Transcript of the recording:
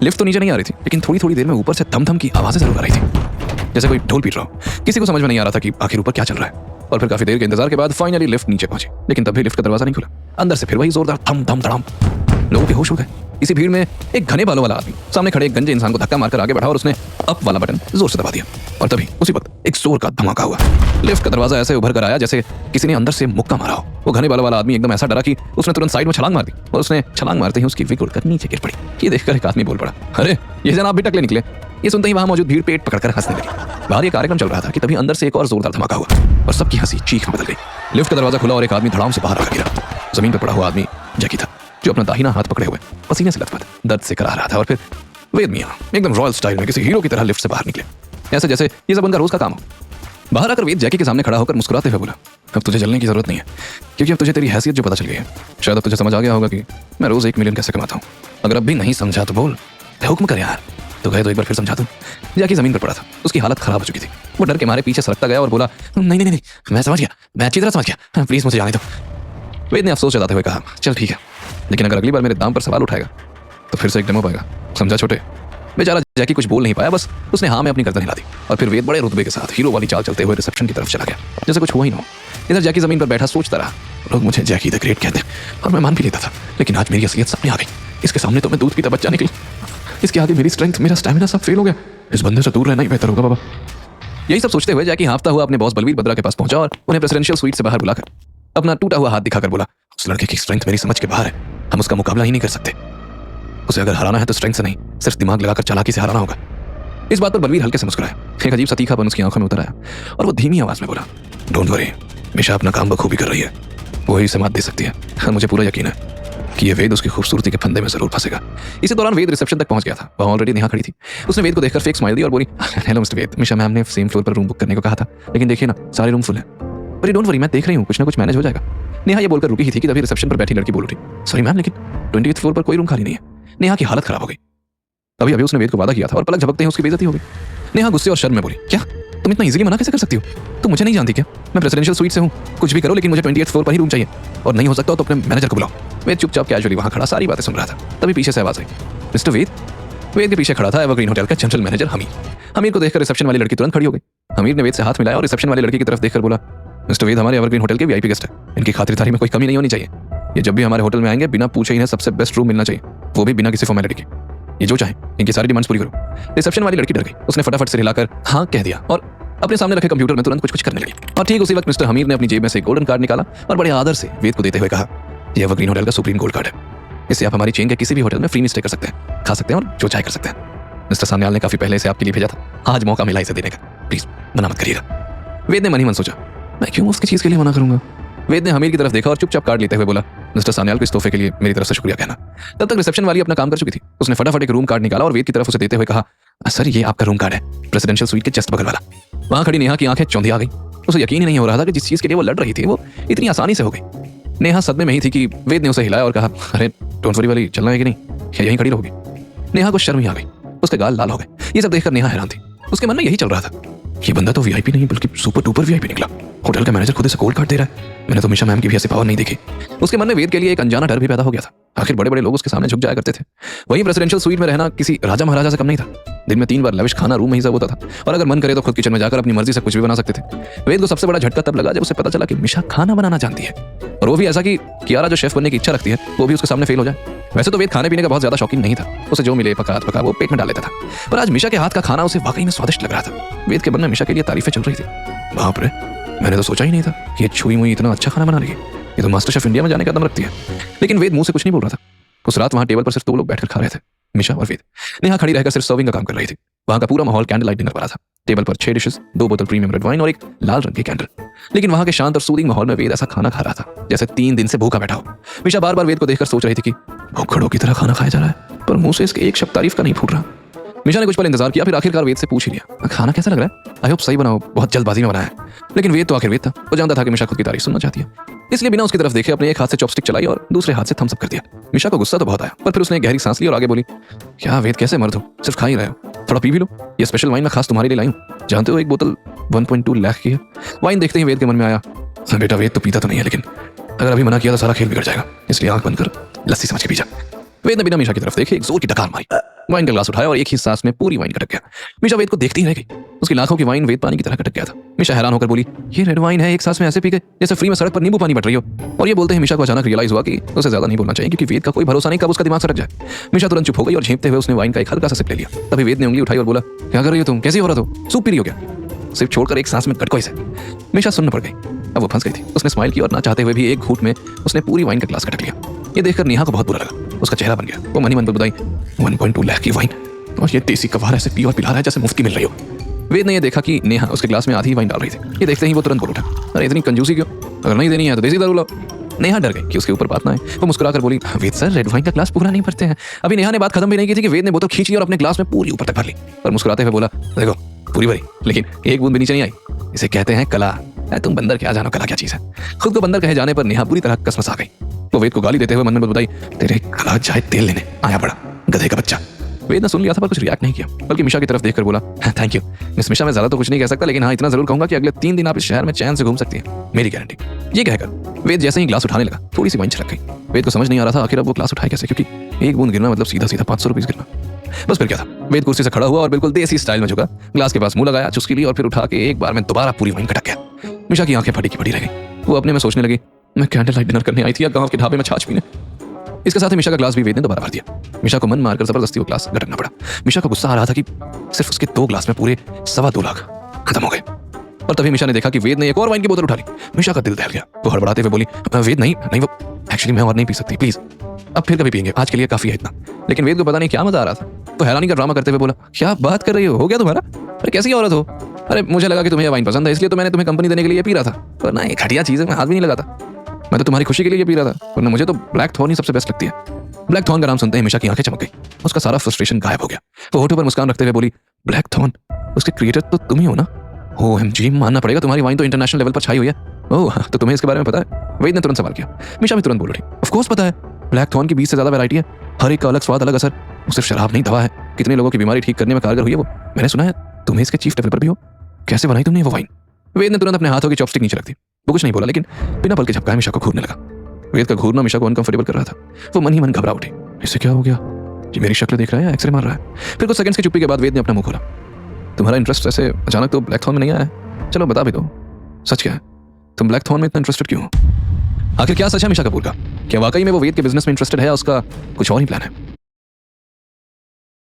Lift तो नीचे नहीं आ रही थी, लेकिन थोड़ी थोड़ी देर में ऊपर से थम थम की आवाजें जरूर आ रही थी, जैसे कोई ढोल पीट रहा हो। किसी को समझ में नहीं आ रहा था कि आखिर ऊपर क्या चल रहा है। और फिर काफी देर के इंतजार के बाद फाइनली लिफ्ट नीचे पहुंची, लेकिन तब भी लिफ्ट का दरवाजा नहीं खुला। अंदर से फिर वही जोरदार थम थम धड़ाम। लोगों के होश उड़ गए। इसी भीड़ में एक घने बालों वाला आदमी सामने खड़े एक गंजे इंसान को धक्का मारकर आगे बढ़ा और उसने अप वाला बटन जोर से दबा दिया। और तभी उसी वक्त एक जोर का धमाका हुआ। लिफ्ट का दरवाजा ऐसे उभर कर आया जैसे किसी ने अंदर से मुक्का मारा हो। वो घने बालों वाला आदमी एकदम ऐसा डरा कि उसने तुरंत साइड में छलांग मार दी और उसने छलांग मारते ही उसकी विग उड़कर नीचे गिर पड़ी। ये देखकर एक आदमी बोल पड़ा, अरे ये जनाब भी टकले निकले। ये सुनते ही वहां मौजूद भीड़ पेट पकड़कर हंसने लगी। बाहर ये कार्यक्रम चल रहा था कि तभी अंदर से एक और जोरदार धमाका हुआ और सबकी हंसी चीख में बदल गई। लिफ्ट का दरवाजा खुला और एक आदमी धड़ाम से बाहर आकर गिरा। जमीन पर पड़ा हुआ आदमी जैकी था, जो अपना दाहिना हाथ पकड़े हुए पसीने से लथपथ दर्द से करा रहा था। और फिर वेद मियां एकदम रॉयल स्टाइल में किसी हीरो की तरह लिफ्ट से बाहर निकले, ऐसे जैसे ये सब उनका रोज का काम हो। बाहर आकर वेद जैकी के सामने खड़ा होकर मुस्कुराते हुए बोला, अब तुझे जलने की जरूरत नहीं है, क्योंकि अब तुझे तेरी हैसियत जो पता चल गई है। शायद अब तुझे समझ आ गया होगा कि मैं रोज 1 मिलियन कैसे कमाता हूँ। अगर अब भी नहीं समझा तो बोल, हुक्म कर यार। तो गए तो एक बार फिर समझा दूं। जैकी जमीन पर पड़ा था, उसकी हालत खराब हो चुकी थी। वो डर के मारे पीछे सरकता गया और बोला, नहीं नहीं नहीं, मैं समझ गया, मैं अच्छी तरह समझ गया, प्लीज मुझे जाने दो। वेद ने अफसोस जताते हुए कहा, चल ठीक है, लेकिन अगर अगली बार मेरे दाम पर सवाल उठाएगा तो फिर से एक डेमो पाएगा, समझा छोटे। बेचारा जैकी कुछ बोल नहीं पाया, बस उसने हाँ में अपनी गर्दन हिला दी। और फिर वेद बड़े रुतबे के साथ हीरो वाली चाल चलते हुए रिसेप्शन की तरफ चला गया, जैसे कुछ हुआ ही ना हो। इधर जैकी जमीन पर बैठा सोचता रहा, लोग मुझे जैकी द ग्रेट कहते हैं और मैं मान भी लेता था, लेकिन आज मेरी असलियत सामने आ गई। इसके सामने तो मैं दूध पीता बच्चा निकली, इसके आगे मेरी स्ट्रेंथ, मेरा स्टैमिना सब फेल हो गया। इस बंदे से दूर रहना ही बेहतर होगा बाबा। यही सब सोचते हुए जैकी हाँफता हुआ अपने बॉस बलवीर बद्रा के पास पहुंचा और उन्हें प्रेसिडेंशियल स्वीट से बाहर बुलाकर अपना टूटा हुआ हाथ दिखाकर बोला, उस लड़के की स्ट्रेंथ मेरी समझ के बाहर है, हम उसका मुकाबला ही नहीं कर सकते। उसे अगर हराना है तो स्ट्रेंथ से नहीं, सिर्फ दिमाग लगाकर चालाकी से हराना होगा। इस बात पर बलवीर हल्के से मुस्कुराया, एक अजीब सा तीखापन उसकी आंखों में उतर आया और वो धीमी आवाज में बोला, डोंट वरी, मिशा अपना काम बखूबी कर रही है, वही इसे मात दे सकती है। और मुझे पूरा यकीन है कि ये वेद उसकी खूबसूरती के फंदे में जरूर फंसेगा। इसी दौरान वेद रिसेप्शन तक पहुंच गया था, वहां ऑलरेडी नेहा खड़ी थी। उसने वेद को देखकर फेक स्माइल दी और बोली, हेलो मिस्टर वेद, मिशा मैम ने सेम फ्लोर पर रूम बुक करने को कहा था, लेकिन देखिए ना सारे रूम फुल हैं। अरे डोंट वरी, मैं देख रही हूँ, कुछ ना कुछ मैनेज हो जाएगा। नेहा ये बोलकर रुकी ही थी कि तभी रिसेप्शन पर बैठी लड़की बोल उठी, सॉरी मैम, लेकिन 20th फ्लोर पर कोई रूम खाली नहीं है। नेहा की हालत खराब हो गई। अभी अभी उसने वेद को वादा किया था और पलक झपकते ही उसकी बेइज्जती हो गई। नेहा गुस्से और शर्म में बोली, क्या तुम इतना इजीली मना कैसे कर सकती हो? तुम मुझे नहीं जानती क्या? मैं प्रेसिडेंशियल स्वीट से हूँ, कुछ भी करो लेकिन मुझे 20th फ्लोर पर ही रूम चाहिए, और नहीं हो सकता तो अपने मैनेजर को बुलाओ। वेद चुपचाप कैजुअली वहां खड़ा सारी बातें सुन रहा था। तभी पीछे से आवाज आई, मिस्टर वेद। वेद के पीछे खड़ा था एवरग्रीन होटल का जनरल मैनेजर हमीर। हमीर को देखकर रिसेप्शन वाली लड़की तुरंत खड़ी हो गई। हमीर ने वेद से हाथ मिलाया और रिसेप्शन वाली लड़की की तरफ देखकर बोला, मिस्टर वेद हमारे एवरग्रीन होटल के वीआईपी गेस्ट है, इनकी खातिरदारी में कोई कमी नहीं होनी चाहिए। ये जब भी हमारे होटल में आएंगे बिना पूछे इन्हें सबसे बेस्ट रूम मिलना चाहिए, वो भी बिना किसी फॉर्मेलिटी के। ये जो चाहे इनकी सारी डिमांड्स पूरी करो। रिसेप्शन वाली लड़की डर गई, उसने फटाफट से हिलाकर हाँ कह दिया और अपने सामने रखे कंप्यूटर में तुरंत कुछ कुछ करने लगी। और ठीक उसी वक्त मिस्टर हमीर ने अपनी जेब में से गोल्डन कार्ड निकाला और बड़े आदर से वेद को देते हुए कहा, यह एवरग्रीन होटल का सुप्रीम गोल्ड कार्ड है, इससे आप हमारी चेन के किसी भी होटल में फ्री में स्टे कर सकते हैं, खा सकते हैं और जो चाहे कर सकते हैं। मिस्टर सान्याल ने काफी पहले से आपके लिए भेजा था, आज मौका मिला इसे देने का, प्लीज मना मत करिएगा। वेद ने मन ही मन सोचा, मैं क्यों उसकी चीज के लिए मना करूंगा। वेद ने हमीर की तरफ देखा और चुपचाप कार्ड लेते हुए बोला, मिस्टर सान्याल को इस तोहफे के लिए मेरी तरफ से शुक्रिया कहना। तब तक रिसेप्शन वाली अपना काम कर चुकी थी। उसने फटाफट एक रूम कार्ड निकाला और वेद की तरफ उसे देते हुए कहा, सर ये आपका रूम कार्ड है, प्रेसिडेंशियल स्वीट के जस्ट बगल वाला। वहां खड़ी नेहा की आंखें चौंधी आ गई। उसे यकीन ही नहीं हो रहा था कि जिस चीज के लिए वो लड़ रही थी वो इतनी आसानी से हो गई। नेहा सदमे में ही थी कि वेद ने उसे हिलाया और कहा, अरे डोंट वरी वाली, चलना है कि नहीं, क्या यहीं खड़ी रहोगी? नेहा को शर्म ही आ गई, उसके गाल लाल हो गए। ये सब देखकर नेहा हैरान थी। उसके मन में यही चल रहा था, ये बंदा तो वीआईपी नहीं बल्कि सुपर डुपर वीआईपी निकला। होटल का मैनेजर खुद से गोल्ड कार्ड दे रहा है। मैंने तो मिशा मैम की भी ऐसी पावर नहीं देखी। उसके मन में वेद के लिए एक अनजाना डर भी पैदा हो गया था। आखिर बड़े बड़े लोग उसके सामने झुक जाया करते थे। वहीं प्रेसिडेंशियल स्वीट में रहना किसी राजा महाराजा से कम नहीं था। दिन में 3 बार लविश खाना रूम में ही सर्व होता था और अगर मन करे तो खुद किचन में जाकर अपनी मर्जी से कुछ भी बना सकते थे। वेद को सबसे बड़ा झटका तब लगा जब उसे पता चला कि मिशा खाना बनाना जानती है, और वो भी ऐसा कि कियारा जो शेफ बनने की इच्छा रखती है वो भी उसके सामने फेल हो जाए। वैसे तो वेद खाने पीने का बहुत ज्यादा शौकीन नहीं था, उसे जो मिले पका वो पेट में डाल लेता था, पर आज मिशा के हाथ का खाना उसे वाकई में स्वादिष्ट लग रहा था। वेद के मन में मिशा के लिए तारीफें चल रही थी। बाप रे, मैंने तो सोचा ही नहीं था कि ये छुई मुई इतना अच्छा खाना बना लेगी, ये तो मास्टर शेफ इंडिया में जाने का दम रखती है। लेकिन वेद मुंह से कुछ नहीं बोल रहा था। उस रात वहां टेबल पर सिर्फ 2 लोग बैठकर खा रहे थे, मिशा और वेद। नेहा खड़ी रहकर सिर्फ सर्विंग का काम कर रही थी। वहां का पूरा माहौल कैंडल लाइट डिनर वाला था। टेबल पर 6 डिशेस, 2 बोतल प्रीमियम रेड वाइन और एक लाल रंग की कैंडल। लेकिन वहां के शांत और सूदिंग माहौल में वेद ऐसा खाना खा रहा था जैसे 3 दिन से भूखा बैठा हो। मिशा बार बार वेद को देखकर सोच रही थी कि भूखड़ों की तरह खाना खाया जा रहा है, पर मुंह से इसके एक शब्द तारीफ का नहीं फूट रहा। मिशा ने कुछ पल इंतजार किया, फिर आखिरकार वेद से पूछ ही लिया, खाना कैसा लग रहा है? आई होप सही बनाओ, बहुत जल्दबाजी में बनाया है। लेकिन वेद तो आखिर वेद था, वो जानता था कि मिशा खुद की तारीफ सुनना चाहती है, इसलिए बिना उसकी तरफ देखे अपने एक हाथ से चॉपस्टिक चलाई और दूसरे हाथ से थम्स अप कर दिया। मिशा को गुस्सा तो बहुत आया, पर फिर उसने गहरी सांस ली और आगे बोली, क्या वेद कैसे मर्द हो, सिर्फ खा ही रहे हो, थोड़ा पी भी लो, ये स्पेशल वाइन मैं खास तुम्हारे लिए लाई हूँ। जानते हो 1 बोतल 1.2 लाख की है। वाइन देखते ही वेद के मन में आया, बेटा वेद तो पीता तो नहीं है, लेकिन अगर अभी मना किया तो सारा खेल बिगड़ जाएगा, इसलिए आंख बंद कर लस्सी समझ के पी जा। वेद ने बिना मिशा की तरफ देखे एक जोर की डकार मारी। वाइन का ग्लास उठाया और एक ही सांस में पूरी वाइन कटक गया। मिशा वेद को देखती ही रह गई। उसकी लाखों की वाइन वेद पानी की तरह कटक गया था। मिशा हैरान होकर बोली, ये रेड वाइन है, एक सांस में ऐसे पी गए जैसे फ्री में सड़क पर नींबू पानी बट रही हो। और ये बोलते ही मिशा को अचानक रियलाइज हुआ कि उसे ज्यादा नहीं बोलना चाहिए, क्योंकि वेद का कोई भरोसा नहीं कब उसका दिमाग सटक जाए। मिशा तुरंत चुप हो गई और झेंपते हुए उसने वाइन का एक हल्का सा सिप ले लिया। तभी वेद ने उंगली उठाई और बोला, क्या कर रही हो तुम, कैसी हो रहा हो, सूप पी रही हो क्या? सिर्फ छोड़कर एक सांस में कटको इसे। मिशा सुन्न पड़ गई। अब वो फंस गई थी। उसने स्माइल की और ना चाहते हुए भी एक घूंट में उसने पूरी वाइन का ग्लास कटक लिया। ये देखकर नेहा को बहुत बुरा लगा। उसका चेहरा बन गया। वो मन ही मन बुदाई, 1.2 लाख की वाइन और ये देसी कवार ऐसे पी और पिला रहा है जैसे मुफ्ती मिल रही हो। वेद ने यह देखा कि नेहा उसके ग्लास में आधी वाइन डाल रही थी। ये देखते ही वो तुरंत बोल उठा, अरे इतनी कंजूसी क्यों, अगर नहीं देनी है तो देसी दारू लाओ। नेहा डर गई कि उसके ऊपर बात ना आए। वो मुस्कुराकर बोली, वेद सर, रेड वाइन का ग्लास पूरा नहीं भरते हैं। अभी नेहा ने बात खत्म भी नहीं की थी कि वेद ने बोतल खींच ली और अपने ग्लास में पूरी ऊपर तक भर ली और मुस्कुराते हुए बोला, देखो पूरी भरी, लेकिन एक बूंद भी नीचे नहीं आई। इसे कहते हैं कला। तुम बंदर क्या जानो कला क्या चीज है। खुद को बंदर कहे जाने पर नेहा पूरी तरह कसमस आ गई। वो वेद को गाली देते हुए मन में बताई, तेरे कला चाहे तेल लेने आया पड़ा, गधे का बच्चा। वेद ने सुन लिया था पर कुछ रिएक्ट नहीं किया, बल्कि मिशा की तरफ देखकर बोला, थैंक यू मिस मिशा, मैं ज्यादा तो कुछ नहीं कह सकता, लेकिन हाँ इतना जरूर कहूंगा कि अगले 3 दिन आप इस शहर में चैन से घूम सकती हैं, मेरी गारंटी। ये कहकर वेद जैसे ही ग्लास उठाने लगा, थोड़ी सी वाइन छलक गई। वेद को समझ नहीं आ रहा था आखिर अब वो ग्लास उठाए कैसे, क्योंकि एक बूंद गिरना मतलब सीधा सीधा 500 रुपीज गिरना। बस फिर क्या था, वेद कुर्सी से खड़ा हुआ और बिल्कुल देसी स्टाइल में झुका, ग्लास के पास मुंह लगाया, चुस्की ली और फिर उठा के एक बार में दोबारा पूरी वाइन कटक गया। मिशा की आंखें फटी की फटी रह गई। वो अपने में सोचने लगी, मैं कैंडल लाइट डिनर करने आई थी या गांव के ढाबे में छाछ पीने। इसके साथ ही मिशा का ग्लास भी वेद ने दोबारा भर दिया। मिशा को मन मारकर जबरदस्ती वो ग्लास गटकना पड़ा। मिशा को गुस्सा आ रहा था कि सिर्फ उसके 2 ग्लास में पूरे 2.25 लाख खत्म हो गए। और तभी मिशा ने देखा कि वेद ने एक और वाइन की बोतल उठा ली। मिशा का दिल दहल गया। वो हड़बड़ाते हुए बोली, वेद नहीं नहीं, वो एक्चुअली मैं और नहीं पी सकती, प्लीज अब फिर कभी पियेंगे, आज के लिए काफी है इतना। लेकिन वेद को पता नहीं क्या मजा आ रहा था। तो हैरानी का ड्रामा करते हुए बोला, क्या बात कर रही हो गया तुम्हारा? अरे कैसी औरत हो? अरे मुझे लगा कि तुम्हें वाइन पसंद है, इसलिए तो मैंने तुम्हें कंपनी देने के लिए पी रहा था, पर ना ये घटिया चीज है, मैं हाथ भी नहीं लगाता। मैं तो तुम्हारी खुशी के लिए पी रहा था, वरना मुझे तो ब्लैक थॉर्न ही सबसे बेस्ट लगती है। ब्लैक थॉर्न का नाम सुनते ही मिशा की आंखें चमक गई। उसका सारा फ्रस्ट्रेशन गायब हो गया। वो होठों पर मुस्कान रखते हुए बोली, ब्लैक थॉर्न, उसके क्रिएटर तो तुम ही हो ना? OMG, मानना पड़ेगा, तुम्हारी वाइन तो इंटरनेशनल लेवल पर छाई हुई है। ओह, तो तुम्हें इसके बारे में पता है? वेद ने तुरंत सवाल किया। मिशा भी तुरंत बोल उठी, ऑफ कोर्स पता है, ब्लैक थॉर्न की 20 से ज्यादा वैरायटी है, हर एक का अलग स्वाद, अलग असर। वो सिर्फ शराब नहीं, दवा है। कितने लोगों की बीमारी ठीक करने में कारगर हुई है वो। मैंने सुना है तुम्हें इसके चीफ डेवलपर भी हो। कैसे बनाई तुमने वो वाइन? वेद ने तुरंत अपने हाथों की चॉपस्टिक नीचे रख दी। वो कुछ नहीं बोला, लेकिन बिना पल के झपकाए मिशा को घूरने लगा। वेद का घूरना मिशा को अनकंफर्टेबल कर रहा था। वो मन ही मन घबरा उठी, इससे क्या हो गया? ये मेरी शक्ल देख रहा है या एक्सरे मार रहा है? फिर कुछ सेकंड्स की चुप्पी के बाद वेद ने अपना मुंह खोला, तुम्हारा इंटरेस्ट ऐसे अचानक तो ब्लैक थॉर्न में नहीं आया है? चलो बता भी दो, सच क्या है? तुम ब्लैक थॉर्न में इतना इंटरेस्टेड क्यों हो? आखिर क्या सच है मिशा कपूर का? क्या वाकई में वो वेद के बिजनेस में इंटरेस्टेड है या उसका कुछ और ही प्लान है?